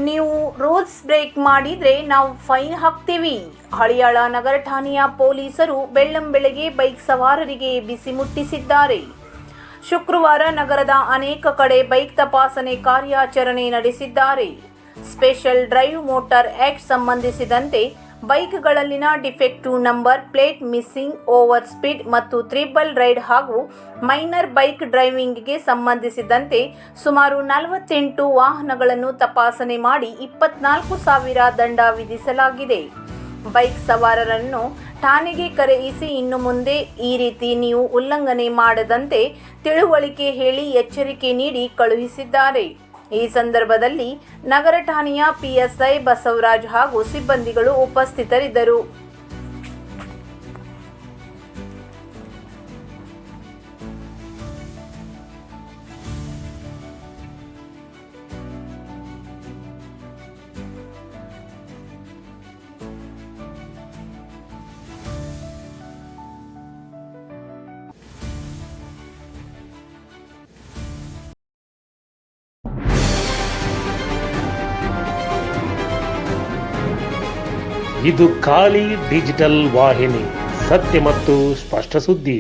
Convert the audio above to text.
ನೀವು rules break ಮಾಡಿದ್ರೆ ನಾವು ಫೈನ್ ಹಾಕ್ತೀವಿ. ಹಳಿಯಾಳ ನಗರ ಠಾಣೆಯ ಪೊಲೀಸರು ಬೆಳ್ಳಂಬೆಳಗ್ಗೆ ಬೈಕ್ ಸವಾರರಿಗೆ ಬಿಸಿ ಮುಟ್ಟಿಸಿದ್ದಾರೆ. ಶುಕ್ರವಾರ ನಗರದ ಅನೇಕ ಕಡೆ ಬೈಕ್ ತಪಾಸಣೆ ಕಾರ್ಯಾಚರಣೆ ನಡೆಸಿದ್ದಾರೆ. ಸ್ಪೆಷಲ್ ಡ್ರೈವ್ ಮೋಟಾರ್ ಆಕ್ಟ್ ಸಂಬಂಧಿಸಿದಂತೆ ಬೈಕ್ಗಳಲ್ಲಿನ defective number plate, missing, over speed ಮತ್ತು ಟ್ರಿಬಲ್ ರೈಡ್ ಹಾಗೂ ಮೈನರ್ ಬೈಕ್ ಡ್ರೈವಿಂಗ್ಗೆ ಸಂಬಂಧಿಸಿದಂತೆ ಸುಮಾರು 48 ವಾಹನಗಳನ್ನು ತಪಾಸಣೆ ಮಾಡಿ 24,000 ದಂಡ ವಿಧಿಸಲಾಗಿದೆ. ಬೈಕ್ ಸವಾರರನ್ನು ಠಾಣೆಗೆ ಕರೆಯಿಸಿ ಇನ್ನು ಮುಂದೆ ಈ ರೀತಿ ನೀವು ಉಲ್ಲಂಘನೆ ಮಾಡದಂತೆ ತಿಳುವಳಿಕೆ ಹೇಳಿ ಎಚ್ಚರಿಕೆ ನೀಡಿ ಕಳುಹಿಸಿದ್ದಾರೆ. ಈ ಸಂದರ್ಭದಲ್ಲಿ ನಗರ ಠಾಣೆಯ ಪಿಎಸ್ಐ ಬಸವರಾಜ್ ಹಾಗೂ ಸಿಬ್ಬಂದಿಗಳು ಉಪಸ್ಥಿತರಿದ್ದರು. ಇದು ಖಾಲಿ ಡಿಜಿಟಲ್ ವಾಹಿನಿ, ಸತ್ಯ ಮತ್ತು ಸ್ಪಷ್ಟ ಸುದ್ದಿ.